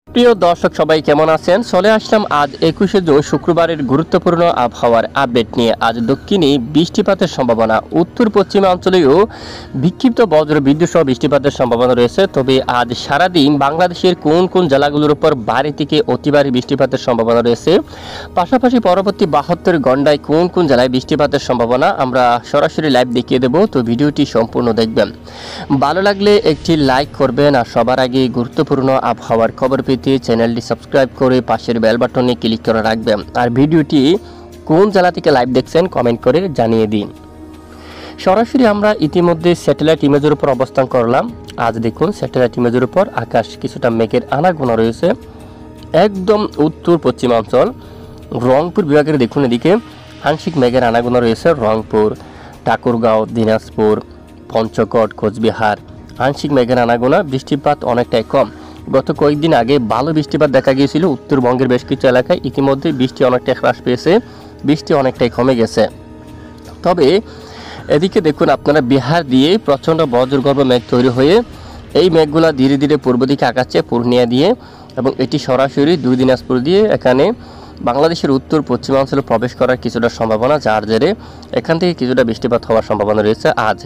প্রিয় দর্শক সবাই কেমন আছেন? চলে আসলাম আজ 21শে জুন শুক্রবারের গুরুত্বপূর্ণ আবহাওয়ার আপডেট নিয়ে। আজ দক্ষিণে বৃষ্টিপাতের সম্ভাবনা, উত্তর পশ্চিমাঞ্চলেও বিক্ষিপ্ত বজ্র বিদ্যুৎ সহ বৃষ্টিপাতের সম্ভাবনা রয়েছে। তবে আজ সারাদিন বাংলাদেশের কোন কোন জেলাগুলোর উপর ভারী থেকে অতি ভারী বৃষ্টিপাতের সম্ভাবনা রয়েছে, পাশাপাশি পরবর্তী 72 ঘন্টায় কোন কোন জেলায় বৃষ্টিপাতের সম্ভাবনা আমরা সরাসরি লাইভ দেখিয়ে দেব। তো ভিডিওটি সম্পূর্ণ দেখবেন, ভালো লাগলে একটি লাইক করবেন, আর সবার আগে গুরুত্বপূর্ণ আবহাওয়ার খবর পেতে চ্যানেলটি সাবস্ক্রাইব করে পাশের বেল বাটনে ক্লিক করে রাখবেন। আর ভিডিওটি কোন জেলা থেকে লাইভ দেখছেন কমেন্ট করে জানিয়ে দিন। সরাসরি আমরা ইতিমধ্যে স্যাটেলাইট ইমেজের উপর অবস্থান করলাম। আজ দেখুন স্যাটেলাইট ইমেজের উপর আকাশ কিছুটা মেঘের আনাগোনা রয়েছে। একদম উত্তর পশ্চিমাঞ্চল রংপুর বিভাগের দেখুন, এদিকে আংশিক মেঘের আনাগোনা রয়েছে। রংপুর, ঠাকুরগাঁও, দিনাজপুর, পঞ্চগড়, কোচবিহার আংশিক মেঘের আনাগোনা। বৃষ্টিপাত অনেকটাই কম। গত কয়েকদিন আগে ভালো বৃষ্টিপাত দেখা গিয়েছিল উত্তরবঙ্গের বেশ কিছু এলাকায়। ইতিমধ্যে বৃষ্টি অনেকটাই হ্রাস পেয়েছে, বৃষ্টি অনেকটাই কমে গেছে। তবে এদিকে দেখুন আপনারা বিহার দিয়ে প্রচণ্ড বজ্রগর্ভ মেঘ তৈরি হয়ে এই মেঘগুলো ধীরে ধীরে পূর্ব দিকে আগাচ্ছে পূর্ণিয়া দিয়ে, এবং এটি সরাসরি দুই দিনাজপুর দিয়ে এখানে বাংলাদেশের উত্তর পশ্চিমাঞ্চলে প্রবেশ করার কিছুটা সম্ভাবনা, যার জেরে এখান থেকে কিছুটা বৃষ্টিপাত হওয়ার সম্ভাবনা রয়েছে আজ।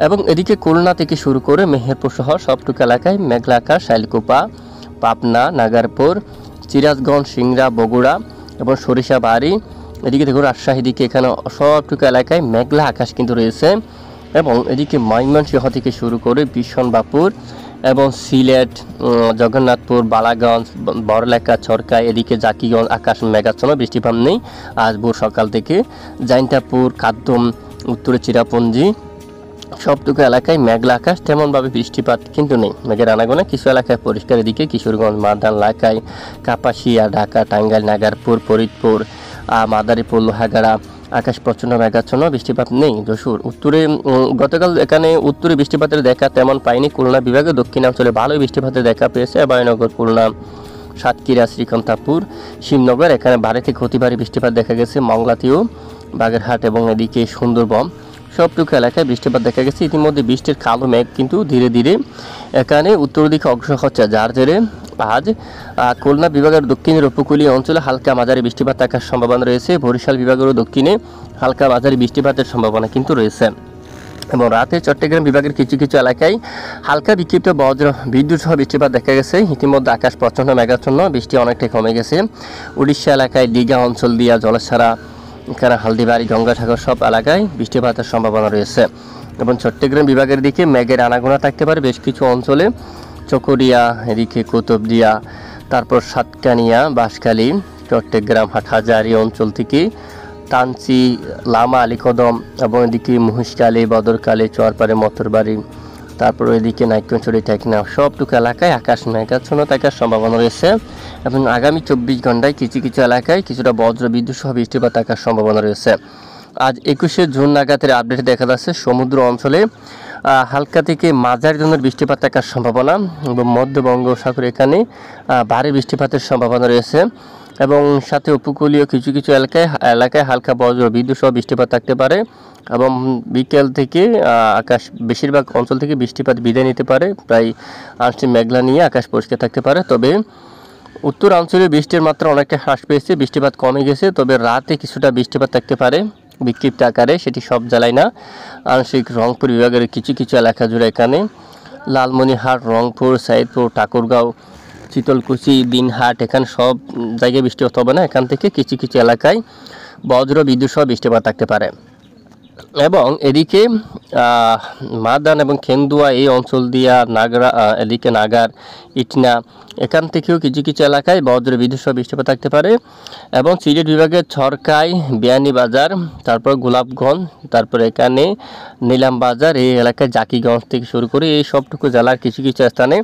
এবং এদিকে খুলনা থেকে শুরু করে মেহেরপুর সহ সবটুকু এলাকায় মেঘলা আকাশ। শাইলকুপা, পাবনা, নাগারপুর, সিরাজগঞ্জ, সিংড়া, বগুড়া এবং সরিষাবাড়ি, এদিকে দেখুন রাজশাহী দিকে এখানে সবটুকু এলাকায় মেঘলা আকাশ কিন্তু রয়েছে। এবং এদিকে ময়মনসিংহ থেকে শুরু করে বিশনবাপুর এবং সিলেট, জগন্নাথপুর, বালাগঞ্জ, বড়লেখা, ছরকাই, এদিকে জাকিগঞ্জ আকাশ মেঘাচ্ছন্ন, বৃষ্টিপাত নেই আজ ভোর সকাল থেকে। জাইন্তাপুর, কাদ্দম, উত্তরে চিরাপুঞ্জি সবটুকু এলাকায় মেঘলা আকাশ, তেমনভাবে বৃষ্টিপাত কিন্তু নেই। মেঘের আনাগোনা, কিছু এলাকায় পরিষ্কার। এদিকে কিশোরগঞ্জ, মাদান, লাকাই, কাপাসিয়া, ঢাকা, টাঙ্গাইল, নাগারপুর, ফরিদপুর, মাদারীপুর, লোহাগাড়া আকাশ প্রচণ্ড মেঘাচ্ছন্ন, বৃষ্টিপাত নেই। যশোর উত্তরে গতকাল এখানে উত্তরে বৃষ্টিপাতের দেখা তেমন পাইনি। খুলনা বিভাগে দক্ষিণাঞ্চলে ভালোই বৃষ্টিপাতের দেখা পেয়েছে। বায়নগর, খুলনা, সাতক্ষীরা, শ্রীকান্তাপুর, শিবনগর এখানে ভারী থেকে অতি ভারী বৃষ্টিপাত দেখা গেছে। মংলাতেও, বাগেরহাট এবং এদিকে সুন্দরবন সবটুকু এলাকায় বৃষ্টিপাত দেখা গেছে। ইতিমধ্যে বৃষ্টির কালো মেঘ কিন্তু ধীরে ধীরে এখানে উত্তর দিকে অগ্রসর হচ্ছে, যার জেরে আজ খুলনা বিভাগের দক্ষিণের উপকূলীয় অঞ্চলে হালকা মাঝারি বৃষ্টিপাত থাকার সম্ভাবনা রয়েছে। বরিশাল বিভাগেরও দক্ষিণে হালকা মাঝারি বৃষ্টিপাতের সম্ভাবনা কিন্তু রয়েছে। এবং রাতে চট্টগ্রাম বিভাগের কিছু কিছু এলাকায় হালকা বিক্ষিপ্ত বজ্র বিদ্যুৎ সহ বৃষ্টিপাত দেখা গেছে। ইতিমধ্যে আকাশ প্রচণ্ড মেঘাচ্ছন্ন, বৃষ্টি অনেকটাই কমে গেছে। উড়িষ্যা এলাকায় দীঘা অঞ্চল দিয়া জলছাড়া, এখানে হালদিবাড়ি, গঙ্গাসাগর সব এলাকায় বৃষ্টিপাতের সম্ভাবনা রয়েছে। এবং চট্টগ্রাম বিভাগের দিকে মেঘের আনাগোনা থাকতে পারে বেশ কিছু অঞ্চলে। চকরিয়া, এদিকে কুতুবদিয়া, তারপর সাতকানিয়া, বাঁশখালী, চট্টগ্রাম, হাটহাজারী অঞ্চল থেকে তানচি, লামা, আলীকদম এবং এদিকে মহিষকালী, বদরকালী, চরপাড়ে, মথরবাড়ি, তারপর এদিকে নাইক্যঞ্চড়ি, টেকনা সবটুকু এলাকায় আকাশ মেঘাচ্ছন্ন থাকার সম্ভাবনা রয়েছে। এবং আগামী 24 ঘন্টায় কিছু কিছু এলাকায় কিছুটা বজ্র বিদ্যুৎ সহ বৃষ্টিপাত থাকার সম্ভাবনা রয়েছে। আজ 21শে জুন নাগাদের আপডেট দেখা যাচ্ছে সমুদ্র অঞ্চলে হালকা থেকে মাঝারি ধরনের বৃষ্টিপাত থাকার সম্ভাবনা, এবং মধ্য বঙ্গোপসাগর এখানে ভারী বৃষ্টিপাতের সম্ভাবনা রয়েছে। এবং সাথে উপকূলীয় কিছু কিছু এলাকায় হালকা বজ্র বিদ্যুৎ সহ বৃষ্টিপাত থাকতে পারে। এবং বিকেল থেকে আকাশ বেশিরভাগ অঞ্চল থেকে বৃষ্টিপাত বিদায় নিতে পারে, প্রায় আংশিক মেঘলা নিয়ে আকাশ পরিষ্কার থাকতে পারে। তবে উত্তর অঞ্চলে বৃষ্টির মাত্রা অনেকটা হ্রাস পেয়েছে, বৃষ্টিপাত কমে গেছে। তবে রাতে কিছুটা বৃষ্টিপাত থাকতে পারে বিক্ষিপ্ত আকারে, সেটি সব জেলায় না। আংশিক রংপুর বিভাগের কিছু কিছু এলাকা জুড়ে এখানে লালমনিরহাট, রংপুর, সাইদপুর, ঠাকুরগাঁও, শীতলকুচি, দিনহাট এখানে সব জায়গায় বৃষ্টিপাত হবে না। এখান থেকে কিছু কিছু এলাকায় বজ্র বিদ্যুৎ সহ বৃষ্টিপাত থাকতে পারে। এবং এদিকে মাদান এবং খেন্দুয়া এই অঞ্চল দিয়া নাগরা, এদিকে নাগার, ইটনা এখান থেকেও কিছু কিছু এলাকায় বজ্র বিদ্যুৎ সহ বৃষ্টিপাত থাকতে পারে। এবং সিলেট বিভাগের ছরকাই, বিয়ানীবাজার, তারপর গোলাপগঞ্জ, তারপর এখানে নিলামবাজার এই এলাকায় জাকিগঞ্জ থেকে শুরু করে এই সবটুকু জেলার কিছু কিছু স্থানে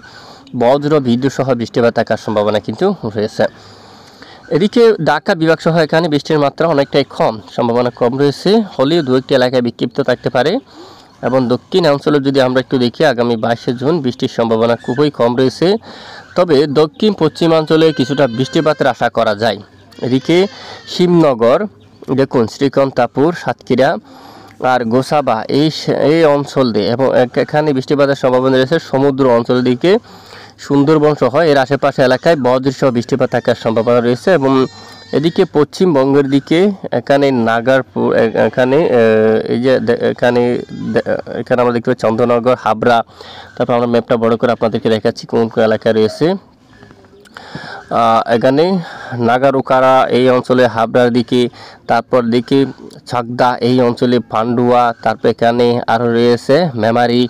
বজ্র বিদ্যুৎ সহ বৃষ্টিপাত থাকার সম্ভাবনা কিন্তু রয়েছে। এদিকে ঢাকা বিভাগ সহ এখানে বৃষ্টির মাত্রা অনেকটাই কম, সম্ভাবনা কম রয়েছে, হলেও দু একটি এলাকায় বিক্ষিপ্ত থাকতে পারে। এবং দক্ষিণ অঞ্চলে যদি আমরা একটু দেখি আগামী 22শে জুন বৃষ্টির সম্ভাবনা খুবই কম রয়েছে। তবে দক্ষিণ পশ্চিমাঞ্চলে কিছুটা বৃষ্টিপাতের আশা করা যায়। এদিকে শিবনগর দেখুন, শ্রীকান্তাপুর, সাতক্ষীরা আর গোসাবা এই অঞ্চল দিয়ে এবং এখানে বৃষ্টিপাতের সম্ভাবনা রয়েছে। সমুদ্র অঞ্চলের দিকে সুন্দরবন সহ এর আশেপাশে এলাকায় বজ্রসহ বৃষ্টিপাত থাকার সম্ভাবনা রয়েছে। এবং এদিকে পশ্চিমবঙ্গের দিকে এখানে নাগারপুর, এখানে এই যে এখানে এখানে আমরা দেখতে পাচ্ছি চন্দ্রনগর, হাবড়া, তারপর আমরা ম্যাপটা বড় করে আপনাদেরকে দেখাচ্ছি কোন কোন এলাকায় রয়েছে। এখানে নাগারুকারা এই অঞ্চলে, হাবড়ার দিকে, তারপর দিকে ছাগদা এই অঞ্চলে, পান্ডুয়া, তারপর এখানে আরও রয়েছে মেমারি।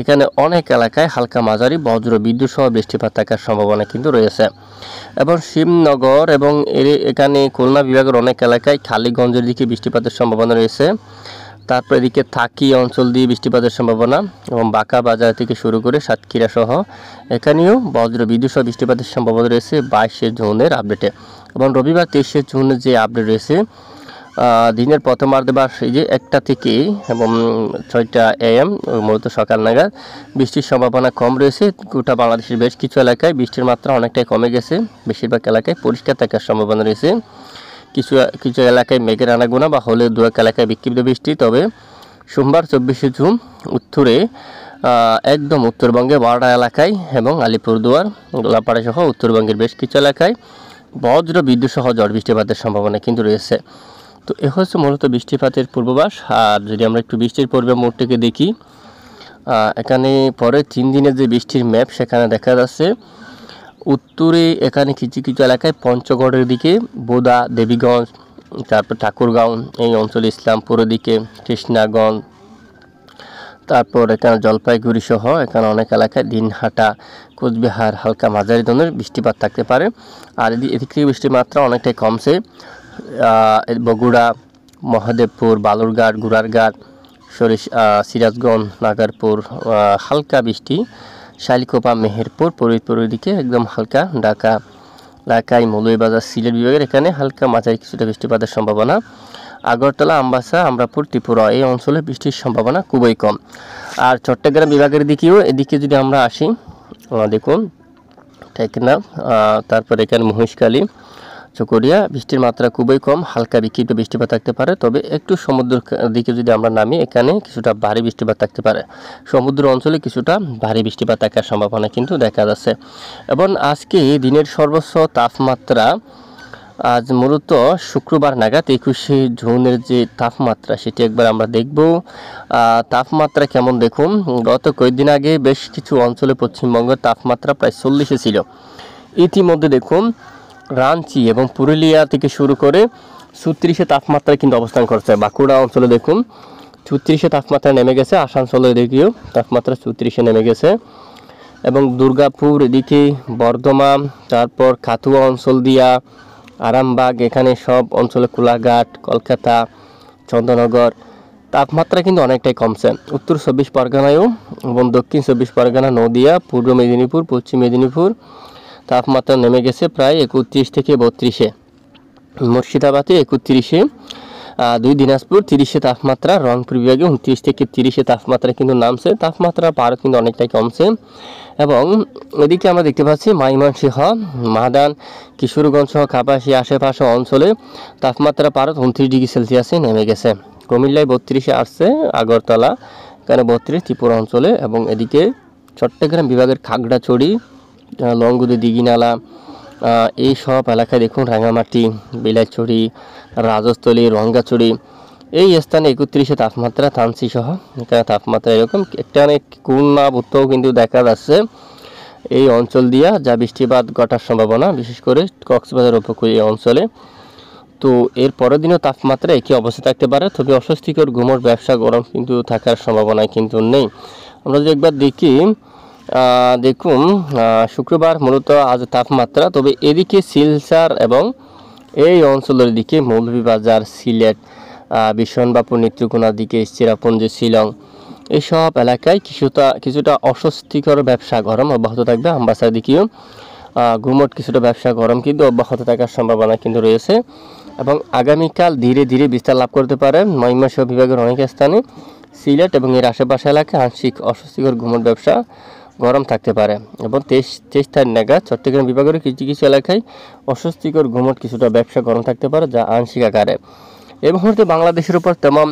এখানে অনেক এলাকায় হালকা মাঝারি বজ্র বিদ্যুৎ সহ বৃষ্টিপাত থাকার সম্ভাবনা কিন্তু রয়েছে। এবং শিবনগর এবং এখানে খুলনা বিভাগের অনেক এলাকায় খালিগঞ্জের দিকে বৃষ্টিপাতের সম্ভাবনা রয়েছে। তারপর এদিকে থাকি অঞ্চল দিয়ে বৃষ্টিপাতের সম্ভাবনা, এবং বাঁকা বাজার থেকে শুরু করে সাতক্ষীরা সহ এখানেও বজ্র বিদ্যুৎ সহ বৃষ্টিপাতের সম্ভাবনা রয়েছে 22শে জুনের আপডেটে। এবং রবিবার 23শে জুনের যে আপডেট রয়েছে, দিনের প্রথমার্ধে এই যে 1টা থেকে এবং 6টা AM মূলত সকাল নাগাদ বৃষ্টির সম্ভাবনা কম রয়েছে। গোটা বাংলাদেশের বেশ কিছু এলাকায় বৃষ্টির মাত্রা অনেকটাই কমে গেছে, বেশিরভাগ এলাকায় পরিষ্কার থাকার সম্ভাবনা রয়েছে। কিছু কিছু এলাকায় মেঘের আনাগোনা বা হলে দু এক এলাকায় বিক্ষিপ্ত বৃষ্টি। তবে সোমবার 24শে জুন উত্তরে একদম উত্তরবঙ্গে 12টা এলাকায় এবং আলিপুরদুয়ার, গোলাপাড়া সহ উত্তরবঙ্গের বেশ কিছু এলাকায় বজ্র বিদ্যুৎ সহ ঝড় বৃষ্টিপাতের সম্ভাবনা কিন্তু রয়েছে। তো এ হচ্ছে মূলত বৃষ্টিপাতের পূর্বাভাস। আর যদি আমরা একটু বৃষ্টির পূর্বে মোড়টিকে দেখি, এখানে পরে 3 দিনের যে বৃষ্টির ম্যাপ সেখানে দেখা যাচ্ছে উত্তরে এখানে কিছু কিছু এলাকায় পঞ্চগড়ের দিকে, বোদা, দেবীগঞ্জ, তারপর ঠাকুরগাঁও এই অঞ্চলে, ইসলামপুরের দিকে, কৃষ্ণাগঞ্জ, তারপর এখানে জলপাইগুড়ি সহ এখানে অনেক এলাকায় দিনহাটা, কোচবিহার হালকা মাঝারি ধরনের বৃষ্টিপাত থাকতে পারে। আর এদিক থেকে বৃষ্টির মাত্রা অনেকটাই কমছে। বগুড়া, মহাদেবপুর, বালুরঘাট, গুড়ারঘাট, সিরাজগঞ্জ, নাগারপুর হালকা বৃষ্টি, শালিকোপা, মেহেরপুর, ফরিদপুরের দিকে একদম হালকা, ঢাকা, ঢাকায় মৌলভীবাজার, সিলেট বিভাগের এখানে হালকা মাঝারি কিছুটা বৃষ্টিপাতের সম্ভাবনা। আগরতলা, আমবাসা, আমরাপুর, ত্রিপুরা এই অঞ্চলে বৃষ্টির সম্ভাবনা খুবই কম। আর চট্টগ্রাম বিভাগের দিকেও এদিকে যদি আমরা আসি, দেখুন টেকনাফ, তারপর এখানে মহেশখালী, চকরিয়া বৃষ্টির মাত্রা খুবই কম, হালকা বিক্ষিপ্ত বৃষ্টিপাত থাকতে পারে। তবে একটু সমুদ্রের দিকে যদি আমরা নামি, এখানে কিছুটা ভারী বৃষ্টিপাত থাকতে পারে। সমুদ্র অঞ্চলে কিছুটা ভারী বৃষ্টিপাত থাকার সম্ভাবনা কিন্তু দেখা যাচ্ছে। এবং আজকে দিনের সর্বোচ্চ তাপমাত্রা, আজ মূলত শুক্রবার নাগাদ 21শে জুনের যে তাপমাত্রা সেটি একবার আমরা দেখব। তাপমাত্রা কেমন দেখুন, গত কয়েকদিন আগে বেশ কিছু অঞ্চলে পশ্চিমবঙ্গের তাপমাত্রা প্রায় 40-এ ছিল। ইতিমধ্যে দেখুন রাঞ্চি এবং পুরুলিয়া থেকে শুরু করে 36-এ তাপমাত্রা কিন্তু অবস্থান করছে। বাঁকুড়া অঞ্চলে দেখুন 36-এ তাপমাত্রা নেমে গেছে, আসানসোলে দিকেও তাপমাত্রা 34-এ নেমে গেছে। এবং দুর্গাপুর, এদিকে বর্ধমান, তারপর কাতুয়া অঞ্চল দিয়া, আরামবাগ, এখানে সব অঞ্চলে, কোলাঘাট, কলকাতা, চন্দ্রনগর তাপমাত্রা কিন্তু অনেকটাই কমছে। উত্তর 24 পরগনায়ও এবং দক্ষিণ 24 পরগনা, নদিয়া, পূর্ব মেদিনীপুর, পশ্চিম মেদিনীপুর তাপমাত্রা নেমে গেছে প্রায় 31 থেকে 32-এ। মুর্শিদাবাদে 31-এ, 2 দিনাজপুর 30-এ তাপমাত্রা, রংপুর বিভাগে 29 থেকে 30-এ তাপমাত্রা কিন্তু নামছে। তাপমাত্রা পারও কিন্তু অনেকটাই কমছে। এবং এদিকে আমরা দেখতে পাচ্ছি ময়মনসিংহ, মাদান, কিশোরগঞ্জ সহ কাপাসিয়া আশেপাশে অঞ্চলে তাপমাত্রা পারও 29 ডিগ্রি সেলসিয়াসে নেমে গেছে। কুমিল্লায় 32-এ আসছে, আগরতলা এখানে 32, ত্রিপুরা অঞ্চলে। এবং এদিকে চট্টগ্রাম বিভাগের খাগড়াছড়ি, লংগুদু, দিঘিনালা এই সব এলাকায় দেখুন, রাঙামাটি, বিলাইছড়ি, রাজস্থলী, রঙ্গাছড়ি এই স্থানে 31-এ তাপমাত্রা, থানসি সহ এখানে তাপমাত্রা এরকম। একটা অনেক খুলনা বুত্তও কিন্তু দেখা যাচ্ছে এই অঞ্চল দিয়া, যা বৃষ্টিপাত ঘটার সম্ভাবনা, বিশেষ করে কক্সবাজার উপকূলীয় অঞ্চলে। তো এর পরের দিনও তাপমাত্রা একই অবস্থা থাকতে পারে, তবে অস্বস্তিকর গুমোট, ব্যবসা, গরম কিন্তু থাকার সম্ভাবনা কিন্তু নেই। আমরা যদি একবার দেখি, দেখুন শুক্রবার মূলত আজ তাপমাত্রা, তবে এদিকে শিলচর এবং এই অঞ্চলের দিকে মৌলভীবাজার, সিলেট, বিশনবাপুর, নেত্রকোনার দিকে, চেরাপুঞ্জি, শিলং এইসব এলাকায় কিছুটা অস্বস্তিকর ব্যবসা গরম অব্যাহত থাকবে। আমবাসার দিকেও গুমোট কিছুটা ব্যবসা গরম কিন্তু অব্যাহত থাকার সম্ভাবনা কিন্তু রয়েছে। এবং আগামীকাল ধীরে ধীরে বিস্তার লাভ করতে পারে ময়মনসিংহ বিভাগের অনেক স্থানে, সিলেট এবং এর আশেপাশে এলাকায় আংশিক অস্বস্তিকর গুমোট ব্যবসা গরম থাকতে পারে। এবং 23 তারিখ নাগাদ চট্টগ্রাম বিভাগের কিছু কিছু এলাকায় অস্বস্তিকর গুমোট কিছুটা ব্যবসা গরম থাকতে পারে, যা আংশিক আকারে। এই মুহূর্তে বাংলাদেশের উপর তেমন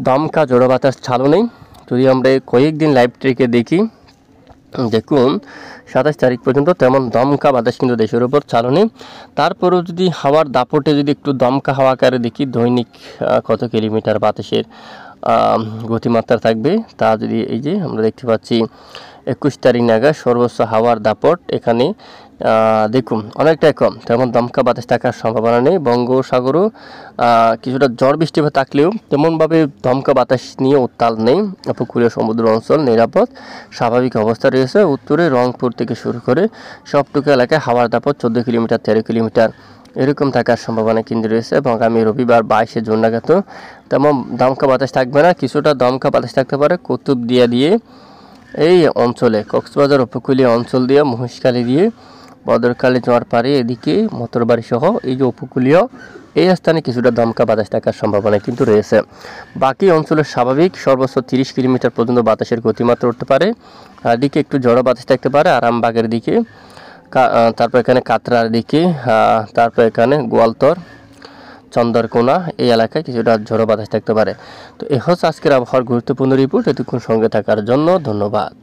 দমকা জড়ো বাতাস চালু নেই। যদি আমরা কয়েকদিন লাইভ ট্রেকে দেখি, দেখুন 27 তারিখ পর্যন্ত তেমন দমকা বাতাস কিন্তু দেশের উপর চালু নেই। তারপরেও যদি হাওয়ার দাপটে যদি একটু দমকা হাওয়া আকারে দেখি দৈনিক কত কিলোমিটার বাতাসের গতিমাত্রা থাকবে তা যদি এই যে আমরা দেখতে পাচ্ছি 21 তারিখ নাগাদ সর্বোচ্চ হাওয়ার দাপট এখানে দেখুন অনেকটাই কম, তেমন দমকা বাতাস থাকার সম্ভাবনা নেই। বঙ্গোপসাগরও কিছুটা ঝড় বৃষ্টিপাত থাকলেও তেমনভাবে দমকা বাতাস নিয়ে উত্তাল নেই। উপকূলীয় সমুদ্র অঞ্চল নিরাপদ স্বাভাবিক অবস্থা রয়েছে। উত্তরে রংপুর থেকে শুরু করে সবটুকু এলাকায় হাওয়ার দাপট 14 কিলোমিটার 13 কিলোমিটার এরকম থাকার সম্ভাবনা কিন্তু রয়েছে। এবং আগামী রবিবার 22শে জুন নাগাদ তেমন দমকা বাতাস থাকবে না, কিছুটা দমকা বাতাস থাকতে পারে কুতুবদিয়া দিয়ে এই অঞ্চলে, কক্সবাজার উপকূলীয় অঞ্চল দিয়ে, মহেশখালী দিয়ে, বদরখালী জোয়ার পাড়ে এদিকে মতরবাড়ি সহ এই যে উপকূলীয় এই স্থানে কিছুটা দমকা বাতাস থাকার সম্ভাবনা কিন্তু রয়েছে। বাকি অঞ্চলের স্বাভাবিক সর্বোচ্চ 30 কিলোমিটার পর্যন্ত বাতাসের গতিমাত্রা উঠতে পারে। এদিকে একটু ঝড়ো বাতাস থাকতে পারে আরামবাগের দিকে, তারপর এখানে কাতরার দিকে, তারপর এখানে গোয়ালতর, চন্দরকোনা এই এলাকায় কিছুটা ঝড়ো বাতাস থাকতে পারে। তো এই হচ্ছে আজকের আবহাওয়ার গুরুত্বপূর্ণ রিপোর্ট। এতক্ষণ সঙ্গে থাকার জন্য ধন্যবাদ।